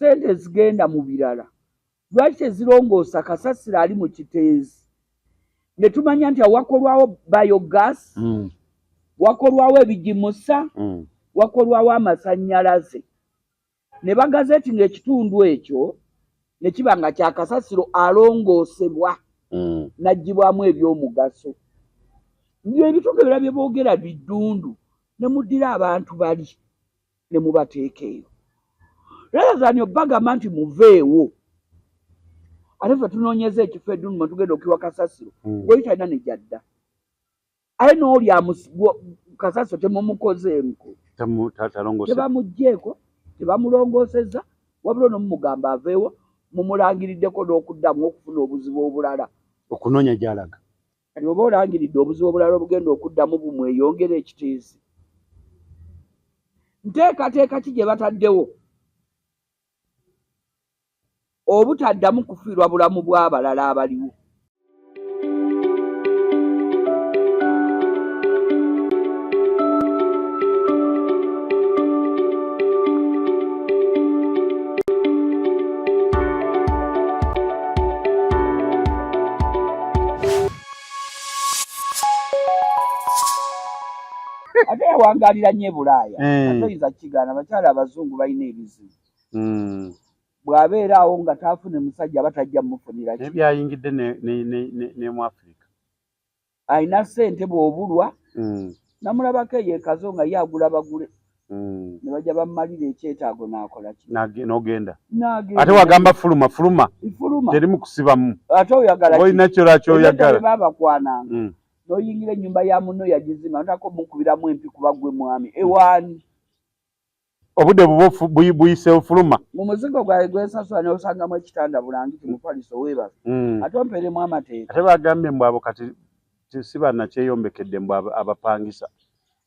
sente zigenda mu birala lwaki tezirongoosa kasasiro ali mu kiteezi ne tumanya nti awakolwawo biogas wakolwawo ebigimusa wakolwawo amasannyalaze ne bagazeti ng'ekitundu ekyo ne kiba nga kya kasasiro alongoosebwa n'aggyibwamu eby'omugaso ndio ebitundu ebirala bye boogera biddundu ne muddira abantu bali ne mubateeka eyo rather obagamba nti muveewo ate ffe tunoonyeza ekifo eddundu mwe tugenda okukiwa kasasiro ng'oyo talina ne gyadda aye n'oli kasasiro temumukozeemuko tebamugjeeko tebamulongoosezza wabula nomumugamba aveewo mumulangiriddeko n'okuddamu okufuna obuzibu obulala okunoonya gy'alaga kati oba olangiridde obuzibu obulala obugenda okuddamu bumweyongera ekiteezi nteekateeka ki gye bataddewo obutaddamu kufiirwa bulamu bw'abalala abaliwo ate yawangalira nnyo e Bulaaya atoyinza kigaana abakyala abazungu balina ebizibu bw'abeera awo nga taafune musajja aba tajja mmufunira ki ebyayingidde ne mu Afrika alina ssente bw'obulwa namulabako eyo ekazo nga ye agula bagule ne bajja bammalira ekyetaago n'akola ki n'ogenda ate wagamba fuluma teri mu kusibamu ate oyagala olina kyoyagala baabakwananga n'oyingira ennyumba ya munno yagizima notako mukubiramu empi kuba gwe mwami ewaani obudde buyise ofuluma mu muzigo gwawe gwesasula n'osangamu ekitanda bulangiti mupaliso weebaza ate omperemu amateeka ate bagambye mbw abo kati si bannakyeyombekedde mbw abapangisa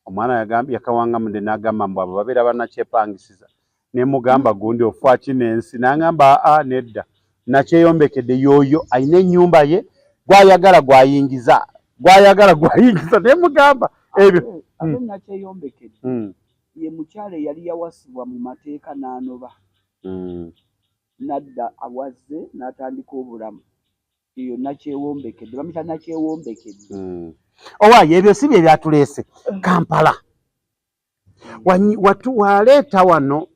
omwana yakawangamude n'agamba mbw abo babeera bannakyepangisiza ne mugamba gundi ofa kinensi n'agamba nedda nakyeyombekedde y'oyo alina ennyumba ye gwayagala gwayingiza naye mugamba ebyo ate nakyeyombekedde ye mukyala eyali yawasibwa mu mateeka n'anoba nadda awazze n'atandika obulamu eyo nakyewombekedde bamita nakyewombekedde owaayo ebyo si bye byatuleese Kampala waleeta wano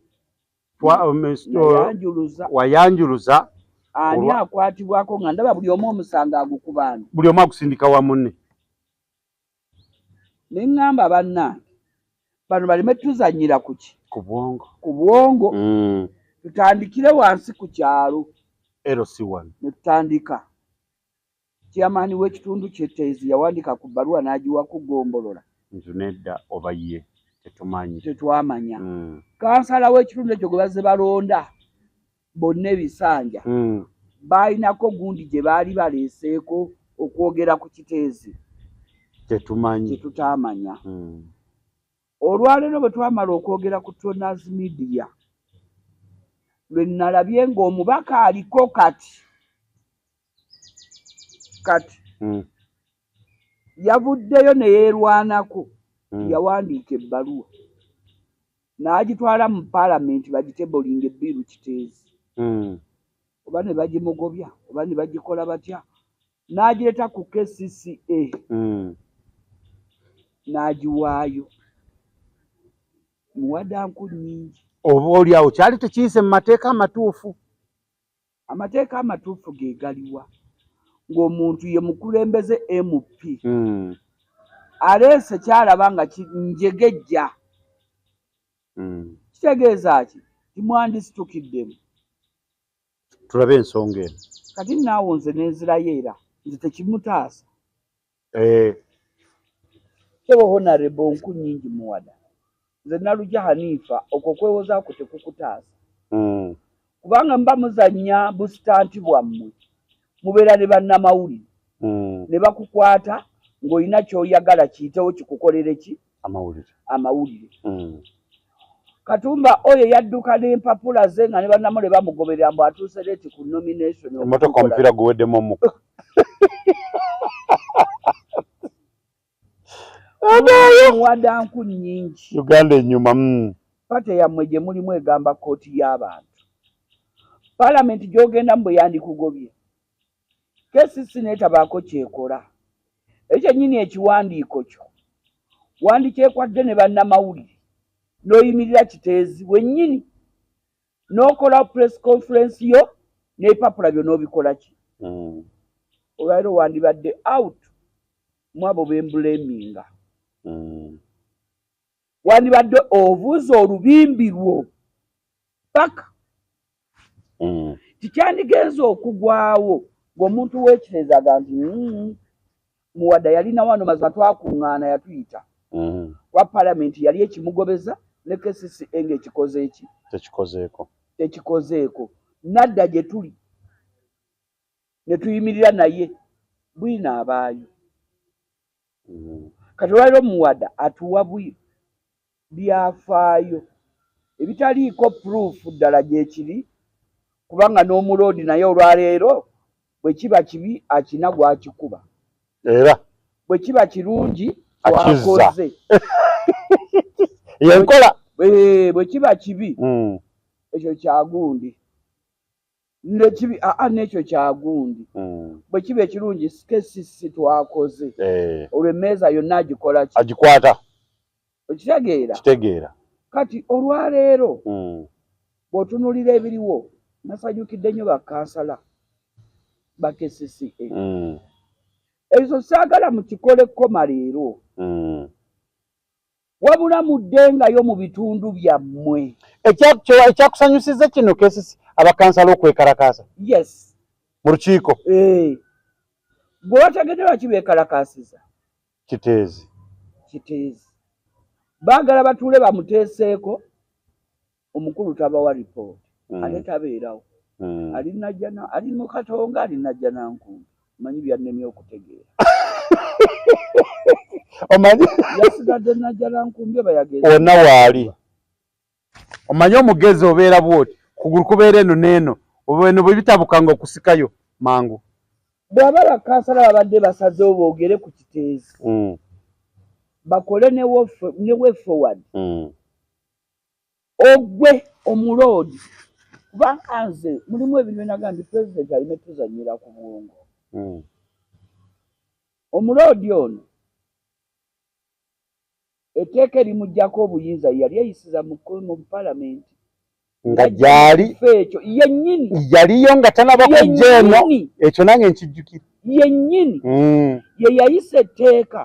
wayanjuluza ani akwatibwako nga ndaba buli omu omusango agukubaana buli omu agusindika wa munne ne ŋŋamba bannange bano baleme tuzannyira ku ki ku bwongo tutandikire wansi ku kyalo LC1 ne tutandika chairman w'ekitundu ky'etteezi yawandiika ku bbaluwa n'agiwa kugombolola nti nedda oba ye tetwamanya kansala w'ekitundu ekyo gwe bazze balonda bonna ebisanja baalinako gundi gye baali baleeseeko okwogera ku kiteezi tetutaamanya olwaleero bwe twamala okwogera ku Toners Media lwe nalabye ng'omubaka aliko kati yavuddeyo ne yeerwanako yawandiika ebbaluwa n'agitwala mu paalamenti bagitebolinga ebbiru kiteezi oba ne bagimugobya oba ne bagikola batya n'agireeta ku KCCA n'agiwaayo muwadanku nnyingi oba oli awo kyali tekiyise mu mateeka amatuufu amateeka amatuufu ge galiwa ng'omuntu ye mukulembeze MP aleese kyalaba nga njegejja kitegeeza ki timwandisitukiddemu tulabe ensonga eno kati naawo nze n'enzirayo era nze tekimutaasa Sebo Honorable Nkunnyingi Muwada nze Nalugya Hanifa okwo kwewozaako tekukutaasa kubanga mba muzannya busitanti bwammwe mubeera ne bannamawulire ne bakukwata ng'olina ky'oyagala kiyitewo kikukolere ki amawulire Katumba oyo yadduka n'empapula ze nga ne bannamawulire bamugoberera mbu atuuse leeti ku nomination emmotoka omupiira guweddemu omuka Muwada Nkunnyingi Uganda enyuma pate yammwe gye mulimu egamba kkooti y'abantu Parliament gyogenda mbu yandikugobye KCC netabaako kyekola ekyo nnyini ekiwandiiko kyo wandikekwadde ne bannamawulire n'oyimirira kiteezi wennyini n'okola press conference yo n'ebipapula byo n'obikola ki olwaliro wandibadde out mu abo bembulaminga wandibadde ovuuza olubimbi lwo paka tikyandigenza okugwawo ng'omuntu w'ekireezaga nti Muwada yalina wano mazima twakuŋŋaana yatuyita wa Parliament yali ekimugobeza ne KCCA ng'ekikoze eki tekikozeeko nadda gye tuli ne tuyimirira naye bwina abaayo kati olwaliro Muwada atuwa byafaayo ebitaliiko proof ddala gyekiri kubanga n'omuloodi naye olwaleero bwe kiba kibi akina gwakikuba era bwe kiba kirungi twakoze yenkola bwe kiba kibi ekyo kyagundi nekibi n'ekyo kyagundi bwe kiba ekirungi KCC twakoze olwo emmeeza yonna agikola ki agikwata okitegeera kati olwaleero bw'otunuulira ebiriwo nasanyukidde nnyo bakansala ba KCCA ezo saagala mukikoleko maleero wabula muddengayo mu bitundu byammwe ekyakusanyusiza kino KCC abakansala okwekalakaasa yes mu lukiiko bwe bategedde lwaki beekalakaasiza kiteezi baagala batuule bamuteeseeko omukulu tabawa ripooti ate tabeerawo ali mu Katonga alinajja nankumbi manyi byannemye okutegeera omanyi yasigadde najja nankumbi bayagezi onna waali omanyi omugezi obeera bwoti kugulu kubeera eno n'eno obweno bwe bitabukanga okusikayo mangu bw'aba bakansala babadde basazeewo boogere ku kiteezi bakole ne way forward ogwe omuloodi kubanga nze mulimu ebintu byenaga nti pulezidenti alina tuzanyira ku bwongo omuloodi ono etteeka erimuggyako obuyinza yali eyisiza mu Palamenti nga gyali ekyo yennyini yaliyo nga tanaba kujja eno ekyo nange nkijjukira yennyini ye yayisa etteeka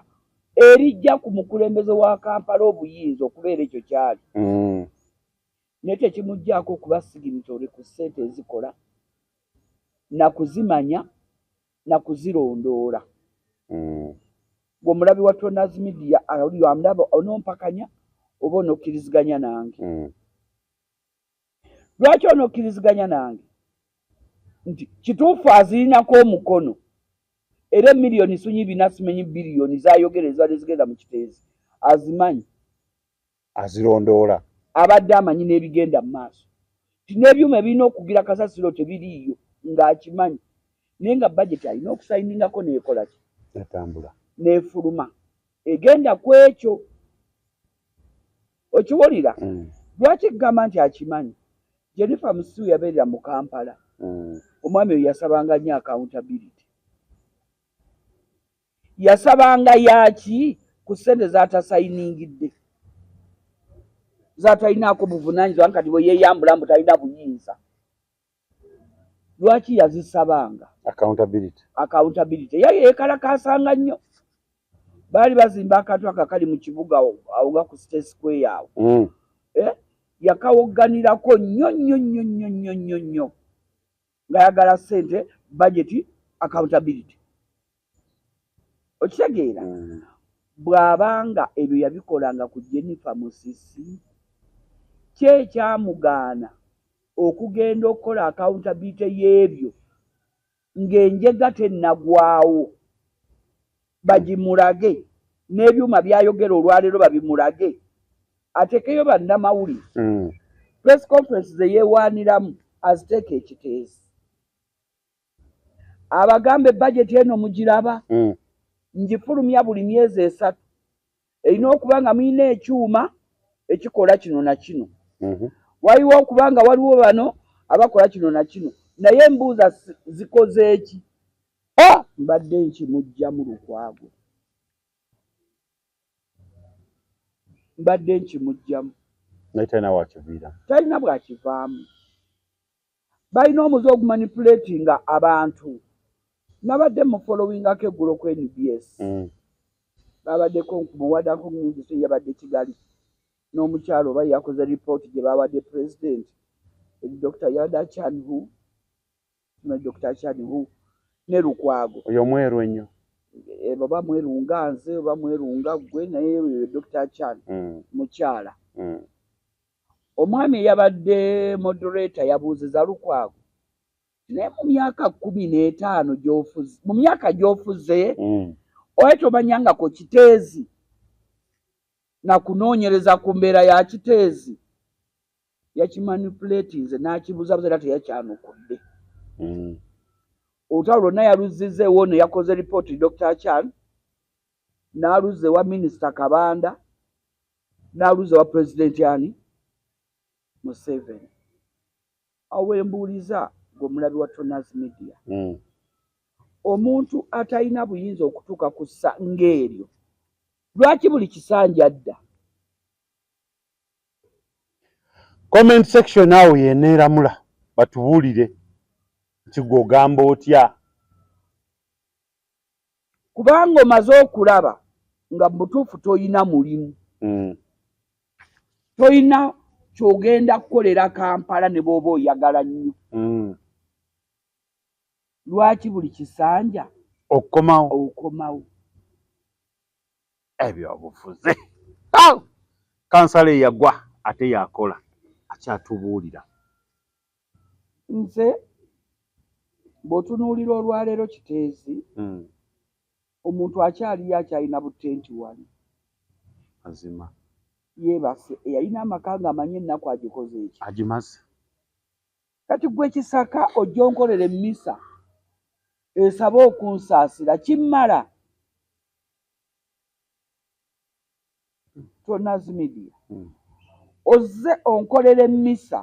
erijja ku mukulembeze wa Kampala obuyinza okubeera ekyo kyali naye tekimuggyako okuba signatory ku ssente ezikola na kuzimanya na kuzirondoola ng'omulabi wa Toners Media oli amulaba onompakanya oba onokkiriziganya nange lwaki onokkiriziganya nange nti kituufu azirinako omukono era emiliyoni sunyi bina simenyi biliyoni zayogera ezibadde zigenda mu kiteezi azimanyi azirondoola abadde amanyi n'ebigenda mu maaso ti n'ebyuma ebirina okugira kasasiro tebiriiyo ng'akimanyi naye nga bajeti alina okusayiningako neekola ki netambula neefuluma egenda ku ekyo okiwulira lwaki kugamba nti akimanyi Jennifer Musiu yabeerera mu Kampala omwami oyo yasabanga nnyo accountability yasabanga yaki ku ssente z'atasayiningidde z'atalinaako buvunaanyizibwa nkati bwe yeeyambula mbu talina buyinza lwaki yazisabanga accountability yaye yeekalakaasanga nnyo baali bazimba akantu akakali mu kibuga awo nga ku State Square awo yakawogganirako nnyo ng'ayagala ssente budget accountability okitegeera bw'abanga ebyo yabikolanga ku Jennifer Musisi kyekyamugaana okugenda okukola accountability y'ebyo ng'enjega tennagwawo bagimulage n'ebyuma byayogera olwaleero babimulage atekeyo bannamawulire press conference ze yeewaaniramu aziteeka ekiteezi abagambe bajeti eno mugiraba ngifulumya buli myezi 3 erina okuba nga mulina ekyuma ekikola kino na kino waliwo okubanga waliwo bano abakola kino na kino naye mbuuza zikoze eki mbadde nkimujja mu Lukwago mbadde nkimujjamu talina bwakivaamu balina omuze ogumanipulatinga abantu nabadde mu followingako eggulo ku NBS babaddeko muwadanko nyingi yabadde Kigali n'omukyalo oba yakoze ripooti gye bawadde president Dr. Yada Chanhu Dr. Chanhu ne Lukwago oyo mweru ennyo baba mwerunga nze oba mwerunga gwe naye Dr. Chan mukyala omwami eyabadde moderator yabuuziza Lukwago naye mu myaka 15 gy'ofuze mu myaka gy'ofuze oyo tomanyangako kiteezi na kunoonyereza ku mbeera ya kiteezi yakimanipulatinze n'akibuzabuza era teyakyanukudde olutalo lwonna yaluzizzeewo ne yakoze ripooti Dr. Chan n'aluzze wa minisita Kabanda n'aluzze wa pulezidenti ani Museveni awo wembuuliza ng'omulabi wa Tonas Media omuntu atalina buyinza okutuuka ku ssa ng'eryo lwaki buli kisanja adda comment section awo yeneeramula batubuulire nti gw'ogamba otya kubanga omaze okulaba nga mu butuufu toyina mulimu toyina ky'ogenda kukolera Kampala ne bw'oba oyagala nnyo lwaki buli kisanja okomawo ebyo obufuze kansala eyagwa ate yakola akyatubuulira nze bw'otunuulira olwaleero kiteezi omuntu akyaliyo akyalina butenti wali mazima yeebase eyalina amaka ng'amanye ennaku agikoze eki agimaze kati gwe Kisaka ojja onkolera emmisa esaba okunsaasira kimmala Tonas Media ozze onkolera emmisa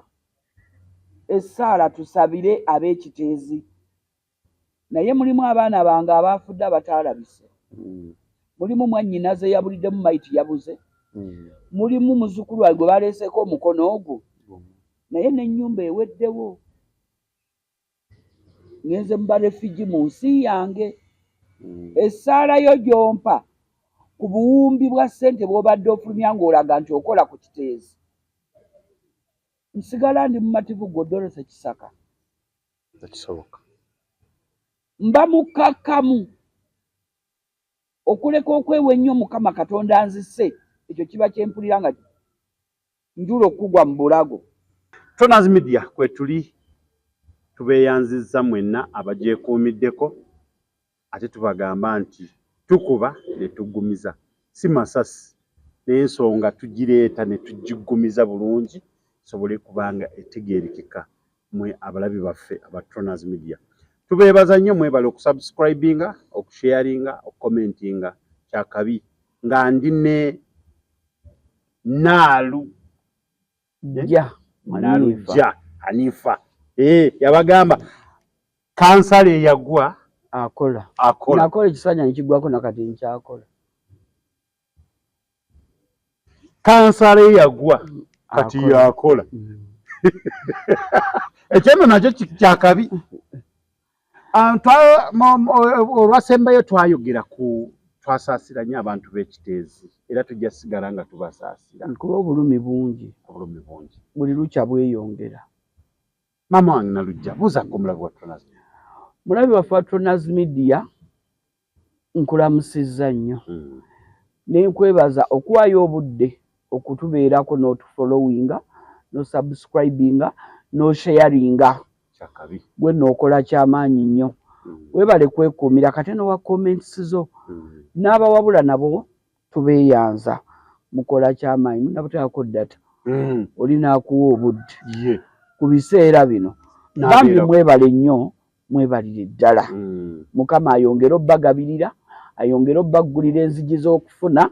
essaala tusabire ab'ekiteezi naye mulimu abaana bange abaafudde abataalabise mulimu mwannyinaze yabuliddemu mayiti yabuze mulimu muzzukulu wange gwe baleeseeko omukono ogwo naye n'ennyumba eweddewo ngenze mu barefugee mu nsi yange essaala yo gy'ompa ku buwumbi bwa ssente bw'obadde ofulumya ng'olaga nti okola ku kiteezi nsigala ndi mumativu Godolose Kisaka tekisoboka mba mukkakkamu okuleka okwewa ennyo Mukama Katonda nzise ekyo kiba kyempulira nga njula okugwa mu bulago Tonas Media kwe tuli tubeeyanzizza mwenna abagyekuumiddeko ate tubagamba nti tukuba ne tuggumiza si masasi n'ensonga tugireeta ne tugigumiza bulungi sobole kubanga etegeerekeka mwe abalabi baffe aba Tonas Media tubeebaza nnyo mwebale okusubscribinga okusharinga okukomentinga kyakabi nga ndi ne Naalu Hanifa yabagamba kansala eyagwa akola ekisanja nekigwako nakati nkyakola kansala eyagwa kati yakola ekyono nakyo kyakabi olwasembayo twayogera ku twasaasiranye abantu b'ekiteezi era tujja sigala nga tubasaasira kuba obulumi bungi buli lukya bweyongera maama wange nalujja buuzako omulabi wa Tonas mulabi waffe wa Tonas Media nkulamusizza nnyo nenkwebaza okuwaayo obudde okutubeerako n'otufollowinga n'osubscribinga n'osharinga kyakabi gwe nookola kyamaanyi nnyo webale kwekuumira kate nowa comments zo n'abawabula nabo tubeeyanza mukola kyamaanyi munabuteekako data olinaakuwa obudde ku biseera bino bambi mwebale nnyo mwebalire ddala Mukama ayongere obbagabirira ayongere obbaggulira enzigi z'okufuna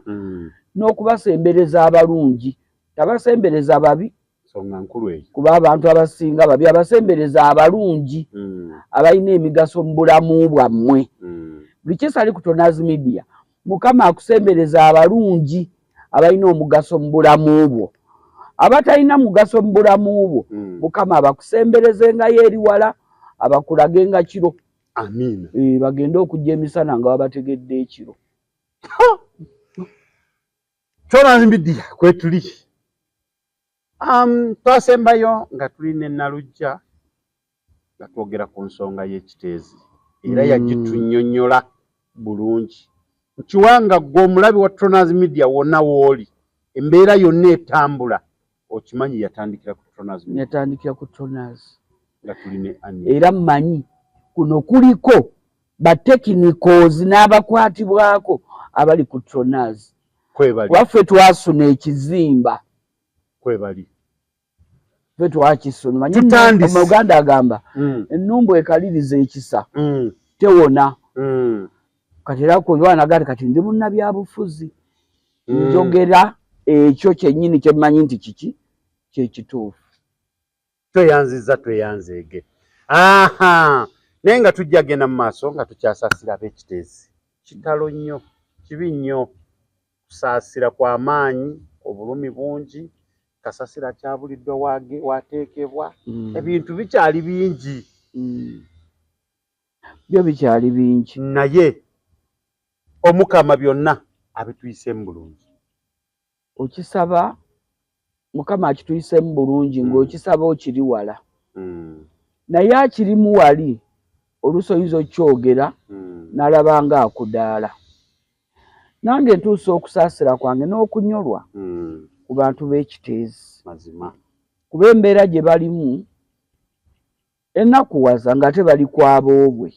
n'okubasembereza abalungi tabasembereza babi songa nkulu eyo kuba abantu abasinga babi abasembereza abalungi abalina emigaso mu bulamu bwammwe buli kyesali ku Tonazi Media Mukama akusembereza abalungi abalina omugaso mu bulamu bwo abatalina mugaso mu bulamu bwo Mukama abakusemberezengayo eri wala abakulagenga kiro amiina bagende okujja emisana nga babategedde ekiro Tonazi Media kwetuli twasembayo nga tulina Nalujja nga twogera ku nsonga y'ekiteezi era yagitunyonnyola bulungi nkiwanga gwe omulabi wa Tonazi Media wonna w'oli embeera yonna etambula okimanyi yatandikira ku Tonazi Media yatandikira ku Tonazi nga tulina era mmanyi kuno kuliko batekinikoozi n'abakwatibwako abali ku Tonazi waffe twasuna ekizimba kwebali ffe twakisuna mu Uganda agamba ennumbu ekaliriza ekisa tewona kati era kuyoanagati kati ndi munnabyabufuzi njogera ekyo kyennyini kyemmanyi nti kiki kyekituufu tweyanziza tweyanzeege naye nga tujja genda mu maaso nga tukyasasira ab'ekiteezi kitalo nnyo kibi nnyo kusaasira kwa maanyi obulumi bungi kasasira kyabuliddwa wateekebwa ebintu bikyali bingi byo bikyali bingi naye Omukama byonna abituyiseemu bulungi okisaba Mukama akituyiseemu bulungi ng'okisaba okiri wala naye akirimu wali oluusi oyinza okyogera n'alaba nga akudaala nange ntuusa okusaasira kwange n'okunyolwa ku bantu b'ekiteezi mazima kuba embeera gye balimu ennakuwaza ng'ate bali ku aboobwe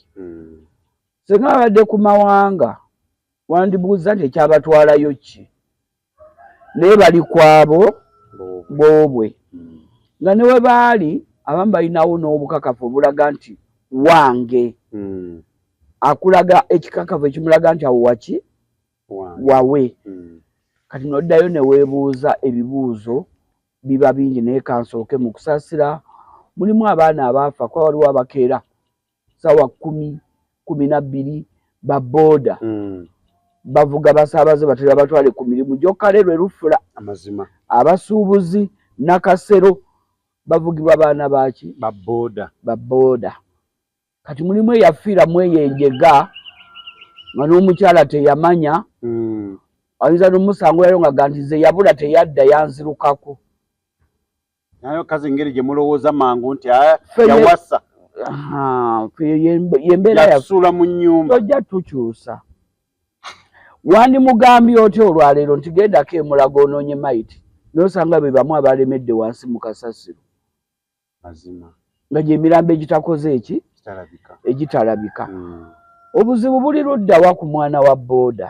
singa babadde ku mawanga wandibuuza nti ekyabatwalayo ki naye bali ku abo boobwe nga ne we baali abamu balinawo n'obukakafu obulaga nti wange akulaga ekikakafu ekimulaga nti awo waki wawe kati noddayo ne weebuuza ebibuuzo biba bingi naye kansooke mu kusaasira mulimu abaana abaafa kuba waliwo abakeera ssaawa 10-12 babooda bavuga basaabaze batera batwale ku mirimu gyokka lwe lufula amazima abasuubuzi nakasero bavugibwa baana baaki babooda kati mulimu eyafiira mu eyenjega nga n'omukyala teyamanya ayinza n'omusango yayo nga nti ze yabula teyadda yanzirukako nayo kazi ngeri gye mulowooza mangu nti yawasa yembeera yasuula mu nnyumba tojja tukyusa wandimugambye otya olwaleero nti gendako emulago onoonye maiti n'osanga be bamu abalemedde wansi mu kasasiro mazima nga gy'emirambo egitakoze eki egitalabika obuzibu buli luddawa ku mwana wa booda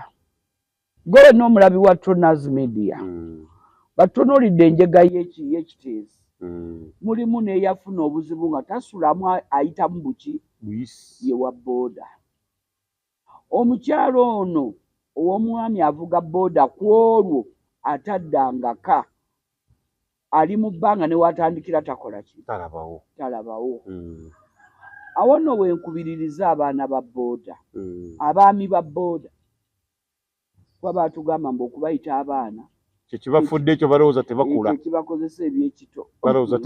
gwe n'omulabi wa Tonazi Media batunuulidde enjega y'ekiteezi mulimu n'eyafuna obuzibu nga tasulamu ayitamu buki ye wa booda omukyalo ono ow'omwami avuga booda ku olwo ataddangaka ali mu bbanga ne watandikira takola ki talabawo awo nno wenkubiririza abaana ba booda abaami ba booda kuba batugamba mbu okubayita abaana kyekibafudde ekyo balowooza tebakula ekibakozesa ebyekito balowooza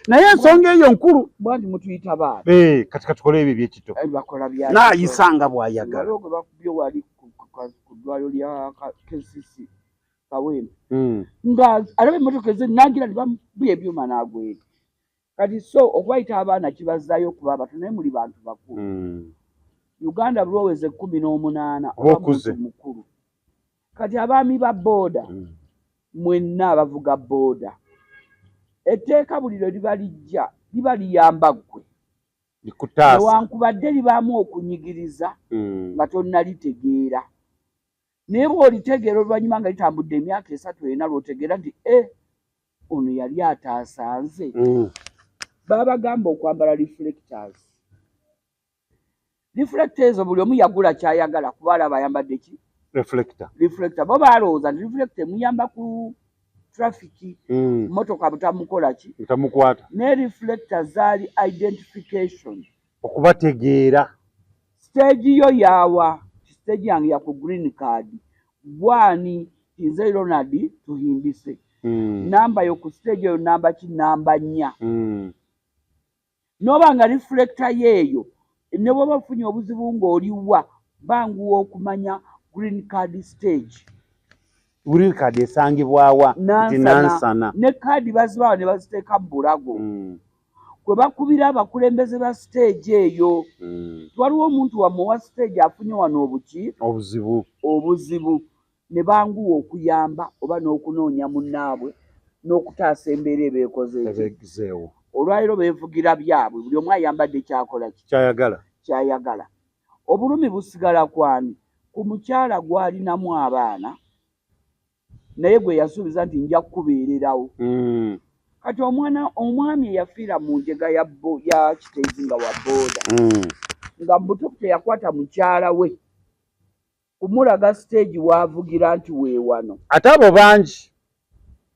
naye ensonga eyo nkulu bwandi mutuyita baana kati katukole ebyo ebyekito bakola naayisanga bw'ayagala gwe bakubye wali ku ddwaliro lya KCC Kawempe nga alaba emmotoka ezenangira nibamubuya ebyuma n'agwera kati so okubayita abaana kibazzaayo okuba abato naye muli bantu bakulu Uganda buloweze 18 oba mukulu kati abaami ba booda mwenna abavuga booda etteeka buli lwe libalijja liba liyamba ggwe newankubadde libaamu okunyigiriza nga tonnalitegeera naye bw'olitegeera oluvannyuma nga litambudde emyaka 3 ena lw'otegeera nti ono yali ataasanze babagamba okwambala reflectors buli omu yagula kyayagala kuba alaba ayambadde ki reflector bo balowooza nti reflector emuyamba traffic motoka butamukola ki butamukwata ne reflector zaali identification okubategeera stage yo yawa stage yange ya ku green card gwani nze Ronald tuhimbise namba yo ku stage yo namba ki namba 4 noba nga reflector yeeyo ne bwe bafunye obuzibu ng'oliwa banguwa okumanya green card stage green card esangibwawa nansana ne kadi bazibawa ne baziteeka mu bulago kwe bakubira abakulembeze ba stage eyo waliwo omuntu wammwe wa stage afunye wano obuzibu ne banguwa okuyamba oba n'okunoonya munnaabwe n'okutaasa embeera ebeekozeewo olwaliro beevugira byabwe buli omu ayambadde kyakola kyayagala obulumi busigala kwani ku mukyala gwalinamu abaana naye gwe yasuubiza nti nja kukubeererawo kati omwami eyafiira mu njega ya kiteezi nga wa booda nga mubutuufu teyakwata mukyala we kumulaga stage waavugira nti weewano ate abo bangi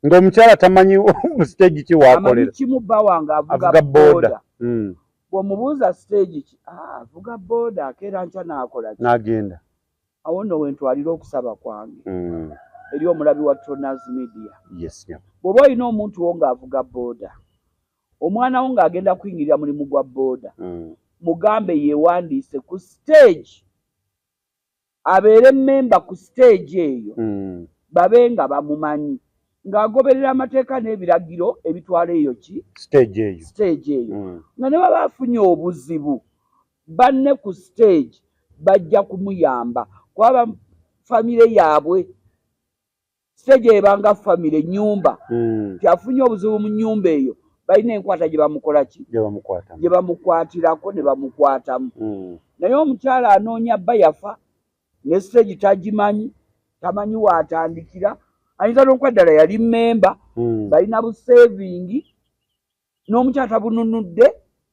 ng'omukyala tamanyi mu stage ki waakolera amanyi kimu bba wange avuga booda bw'omubuuza stage ki avuga booda akeera nkya n'akola ki n'agenda awo nno wentwalira okusaba kwange eri omulabi wa Tronaz Media bw'oba olina omuntu wo ng'avuga booda omwana wo ng'agenda kuyingirira mulimu gwa booda mugambe yeewandiise ku stage abeere memba ku stage eyo babe nga bamumanyi ng'agoberera amateeka n'ebiragiro ebitwala eyo ki stage eyo nga ne baba afunye obuzibu banne ku stage bajja kumuyamba kwaba famire yaabwe stage ebanga famire nyumba kyafunye obuzibu mu nyumba eyo balina enkwata gye bamukola ki gye bamukwatirako ne bamukwatamu naye omukyala anoonya bba yafa ne stage tagimanyi tamanyi waatandikira ayinza n'okwaddala yali memba balina busevingi n'omukyala tabununudde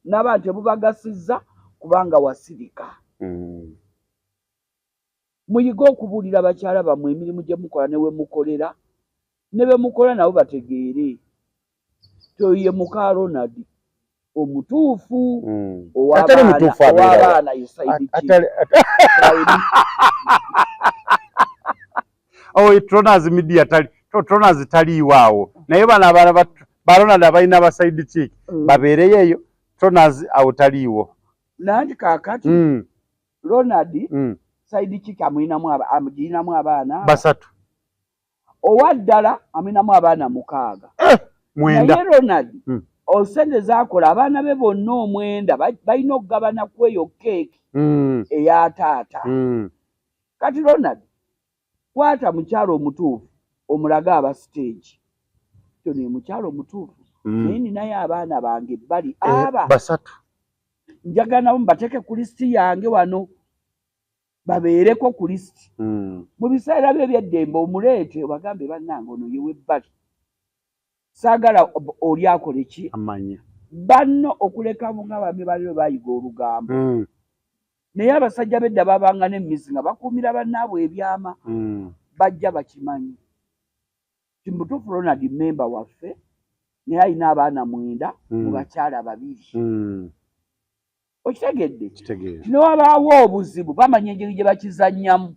n'abantu tebubagasizza kubanga wasirika muyige okubuulira bakyala bammwe emirimu gye mukola ne we mukolera ne be mukola nabo bategeere toye muka Ronald omutuufu ow'abaana yesaidi ki Tronaz Media Tronaz taliiwaawo naye bano abaana ba Ronald abalina abasaidi ki babeereyo eyo Tronaz awo taliiwo nanti kaakati Ronald saidi ki amulinamu abaana basatu owaddala amulinamu abaana 6 naye Ronald osente zaakola abaana be bonna 9 balina okugabana ku eyo keeki eya taata kati Ronald kwata mukyalo omutuufu omulaga aba stage kyo ne mukyalo omutuufu naye ninayo abaana bange bali basatu njagala nabo mbateeke ku lisiti yange wano babeereko ku lisiti mu biseera bye eby'eddembe omuleete obagambe bannange ono yewe bbali saagala oli akole ki amanya banno okulekamu nga bami baliro bayiga olugambo naye abasajja bedda babanga n'emmizi nga bakuumira bannaabwe ebyama bajja bakimanyi kimutuufu Ronald memba waffe naye alina abaana 9 mu bakyala 2 okitegedde kino wabaawo obuzibu bamanya engeri gye bakizannyamu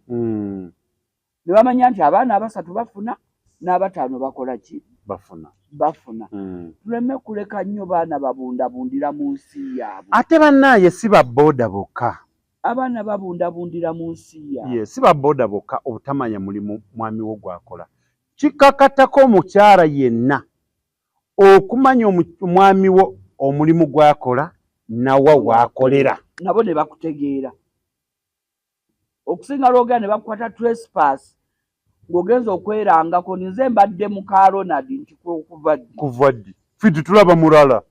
ne bamanya nti abaana 3 bafuna n'5 bakola ki bafuna tuleme kuleka nnyo baana babundabundira mu nsi yaabwe ate bannaaye si babooda bokka abaana babundabundira mu nsi yaabwe si babooda bokka obutamanya mulimu mwami wo gwakola kikakatako omukyala yenna okumanya omwami wo omulimu gwakola nawa waakolera nabo ne bakutegeera okusinga lwogera ne bakukwata trespass ng'ogenza okwerangako nze mbadde muka Ronald nti kuva ddi fiti tulaba mulala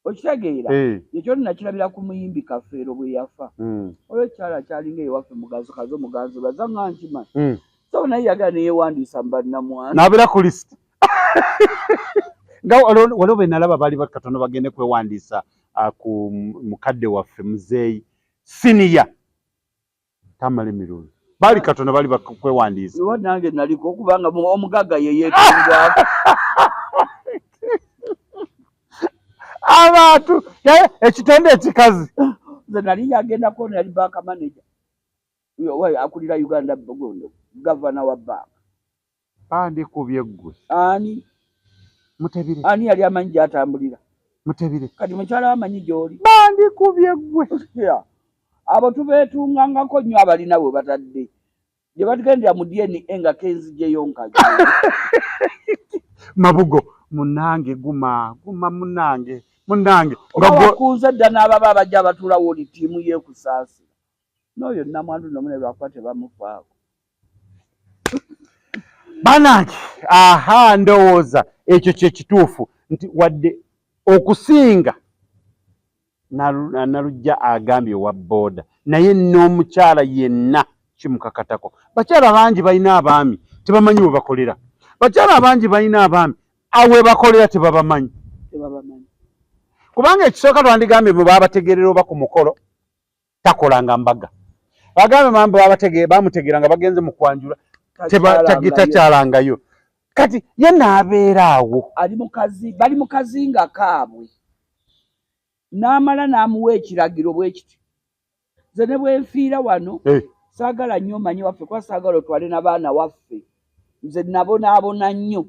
okitegeera ekyo nakirabira ku muyimbi Kafeero bwe yafa olwekyala kyalinga ewaffe mugazo muganzi bazanga nkimanyi so naye yagala neyewandiisa mbannamwana n'abeera ku lisiti nga waliwo be nalaba baali bakatono bagende kwewandiisa ku mukadde waffe muzeeyi siniya tamala emirundi bali katono bali bakwewandiisa iwo nange naliko okubanga omugaga ye yeetungwako abantu ekitonde ekikazi nze nali yagendako nali banka manager akulira Uganda Bogondo gavana wa banka bandikubye ggwe ani Mutebire ani yali amanyi gyatambulira Mutebire kati mukyala wamanyi gy'oli bandikubye ggwe abo tubeetungangako nnyo abalina bwe batadde gye batugendera mu DNA nga kenzigyeyo nkaji Mabugo munange guma munange nga wakunze dda n'ababa abajja abatuulawo oli ttiimu y'ekusaasira n'oyo nnamwandu nomune lwakuba tebamufaako banange ndowooza ekyo kye kituufu nti wadde okusinga Nalujja agambye wa booda naye n'omukyala yenna kimukakatako bakyala bangi balina abaami tebamanyi bwe bakolera bakyala bangi balina abaami awe bakolera tebabamanyi kubanga ekisooka lwandigambye bwe babategerera oba ku mukolo takolanga mbaga bagambe mambe bamutegeera nga bagenze mu kwanjula takyalangayo kati ye n'abeera awo bali mu kazinga kaabwe n'amala n'amuwa ekiragiro bwe kiti nze ne bwe nfiira wano saagala nnyo omanyi waffe kuba saagala otwale n'abaana waffe nze nabonaabona nnyo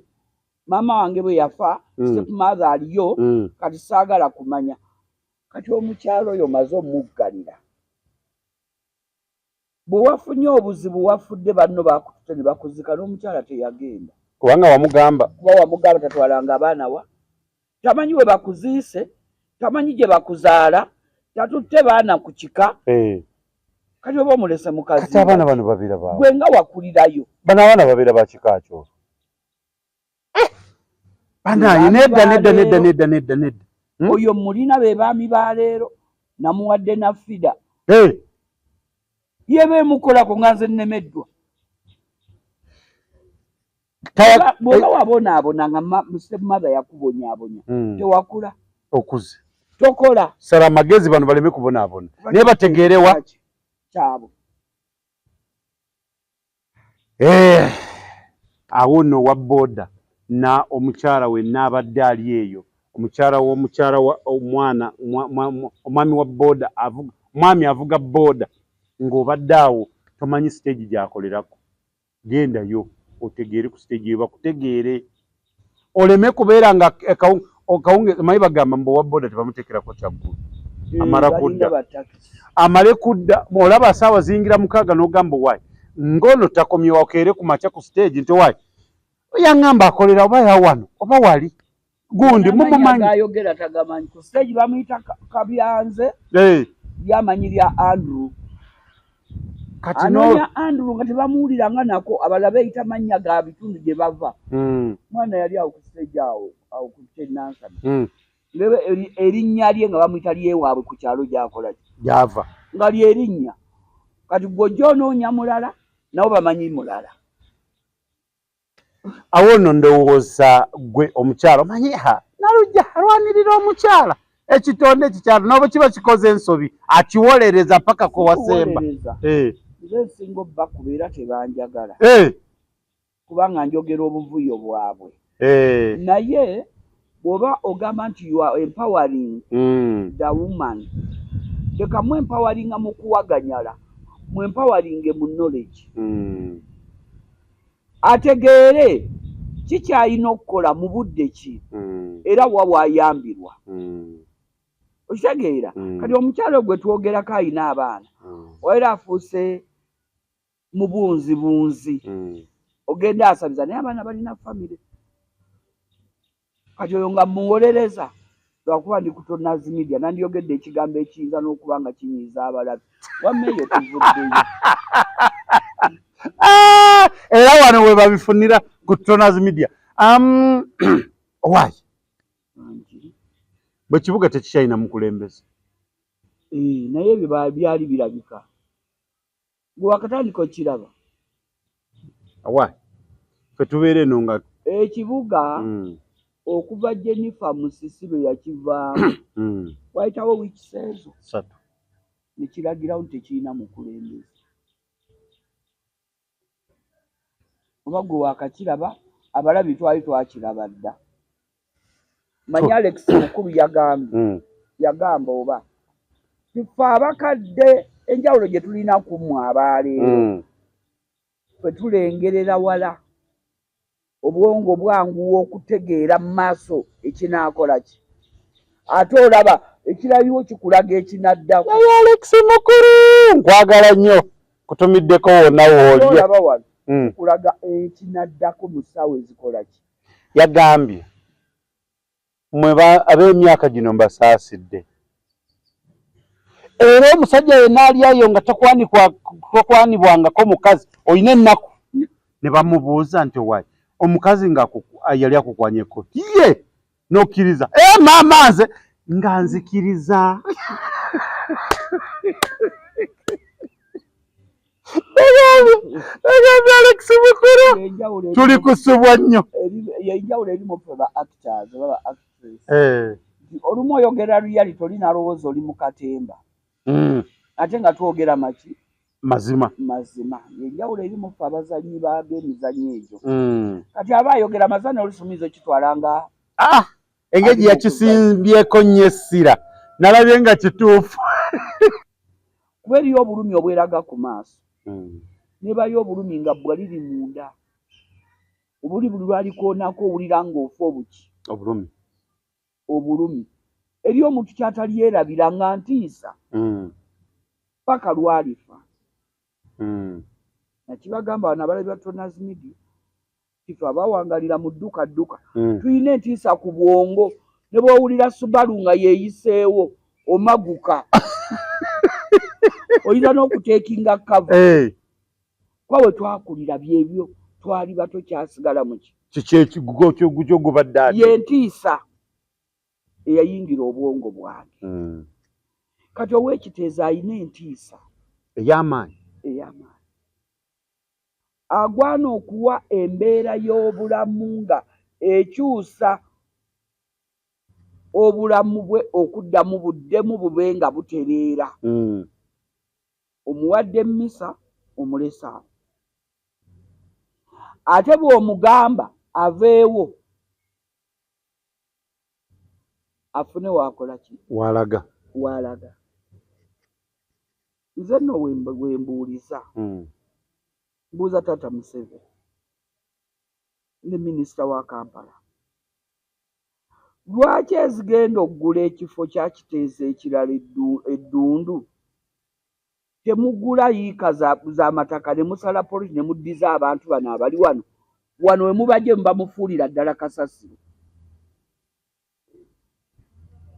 maama wange bwe yafa stepmother aliyo kati saagala kumanya kati omukyalo oyo maze omuggalira bwe wafunye obuzibu wafudde banno bakutute ne bakuzika n'omukyala teyagenda kubanga kuba wamugamba tatwalanga abaana wa tamanyi we bakuziise tamanyi gye bakuzaala tatutte baana ku kika kati oba omulese mukazi kati abaana bano babeera baawe gwe nga wakulirayo bano abaana babeera ba kika kyo banaye nedda oyo mulina be baami ba leero namuwadde na fida ye beemukolako nga nze nnemeddwa bw'oba wabonaabona nga stepmother yakubonyaabonya tewakula okuze tokola sala amagezi bano baleme kubonaabona naye bategeerewa kyabo awo nno wa booda na omukyala we n'abadde ali eyo omukyala omwana omwami wa booda omwami avuga booda ng'obadde awo tomanyi siteegi gy'akolerako gendayo otegeere ku siteegi yo bakutegeere oleme kubeera nga kawungeezi manyi bagamba mbu owa booda tebamuteekerako kyaggulu amala kudda amale kudda olaba saawa ziyingira 6 n'ogamba waayi ngono takomyewo okeere ku makya ku siteegi nti waayi yaŋŋamba akolera oba yawano oba wali gundi mumumanyi ayogera tagamanyi ku siteegi bamuyita kabyanze lyamanyi lya Andrew kati anoonya Andrew nga tebamuwuliranga nako abala beeyita mannya ga bitundu gye bava mwana yali awo ku siteegi awo ku kyenansana erinnya lye nga bamuyita lyewaabwe ku kyalo gyakola gyava nga lyerinnya kati gw'ojja onoonya mulala nabo bamanyi mulala awo nno ndowooza gwe omukyala omanyi Nalujja alwanirira omukyala ekitonde ekikyalo n'oba kiba kikoze ensobi akiwolereza paka ko wasemba nze nsinga obba kubeera tebanjagala kubanga njogera obuvuyo bwabwe naye bw'oba ogamba nti you are empowering the woman leka mu empawaringa mu kuwaganyala mu empawaringe mu knowledge ategeere kikyalina okukola mu budde ki era wa bwayambirwa okitegeera kati omukyalo gwe twogerako alina abaana waera afuuse mu bunzi ogenda asabiza naye abaana balina famire kati oyo nga muwolereza lwakuba ndi kutonazi media nandiyogedde ekigambo ekiyinza n'okuba nga kinyiiza abalabi wamma eyo tuvuddeyo era wano we babifunira ku tonazi media owaayi bwe kibuga tekikyalina mukulembeze naye ebyo byali birabika gwe wakatandika okiraba awaayi fe tubeere eno nga ekibuga okuva Jennifer Musisi bwe yakivaamu wayitawo wiiki 3 nekiragirawo nti tekirina mukulembeze oba gwe wakakiraba abalabi twali twakiraba dda. Manyi Alex mukulu yagamba oba tufe abakadde enjawulo gye tulina ku mmwe abaleero fwe tulengerera wala obwongo bwanguwa okutegeera mu maaso ekinaakola ki ate olaba ekirabiwo kikulaga ekinaddako. Alex mukulu nkwagala nnyo kutumiddeko wonna woolya olaba wano kikulaga ekinaddako mu ssaawa ezikola ki. Yagambye mwe ab'emyaka gino mbasaasidde era omusajja yenna alyayo nga tokwanibwangako mukazi olina ennaku ne bamubuuza nti owaayi omukazi nga yali akukwanyeko ye n'okkiriza maama nze nga nzikiriza. Alex mukulu tuli kusubwa nnyo. Enjawulo erimu ffe ba actors oba actress. Olumu oyogera reality olina alowooza oli mu katemba ate nga twogera maki mazima. Enjawulo erimu ffe abazannyi b'emizannyo egyo kati aba ayogera mazanyo olusumizo kitwala nga engeri yakisimbyeko nnyo essira nalabye nga kituufu. kuba eriyo obulumi obweraga ku maaso nebayo obulumi nga bwa liri munda obuli buli lwalikoonako owulira ng'ofa obuki obulumi eri omuntu kyatali yerabira nga ntiisa paka lwalifa. Nakibagamba bano abalabi ba Toners Media kifa abawangalira mu dduka tuyina entiisa ku bwongo ne bw'owulira Subaru nga yeeyiseewo omaguka oyina n'okuteekinga kava kwa bwe twakulira byebyo twali bato kyasigala muki kiki ekigugo ky'ogubadde ate ye ntiisa eyayingira obwongo bwange kati ow'ekiteeza ayina entiisa ey'amaanyi agwana okuwa embeera y'obulamu nga ekyusa obulamu bwe okuddamu buddemu bube nga butereera. Omuwadde mmisa omulesa awo ate bw'omugamba aveewo afune wakola ki walaga. Nze nno wembuuliza mbuuza Taata Museveni ne minisita wa Kampala lwaki ezigenda okugula ekifo kya kiteeza ekirala eddundu temugula yiika z'amataka ne musala polisi ne muddiza abantu bano abali wano we mubajje mubamufuulira ddala kasasiro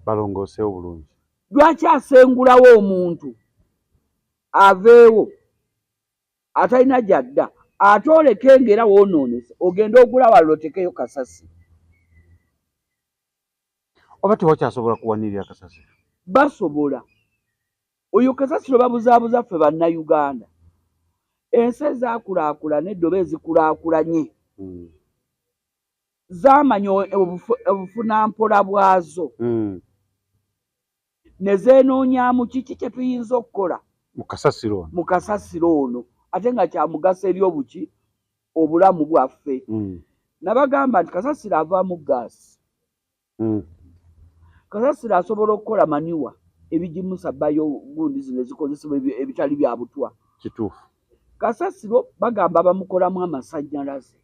balongoosewo bulungi. Lwaki asengulawo omuntu aveewo atalina gyadda ate olekengera woonoonese ogenda ogula wala otekeyo kasasiro oba tewakyasobola kuwanirira kasasiro? Basobola. Oyo kasasiro babuzaabuza ffe bannayuganda ensi ezaakulaakulana eddobo ezikulaakulanye zaamanya obufunampola bwazo ne zeenoonyaamu kiki kye tuyinza okukola mu kasasiro ono ate nga kya mugaso eri obuki obulamu bwaffe. Nabagamba nti kasasiro avaamu gaasi. Kasasiro asobola okukola maniwa ebigimusa bayo gundi zino ezikozesebwa ebitali bya butwa. Kituufu. Kasasiro bagamba bamukolamu amasannyalaze.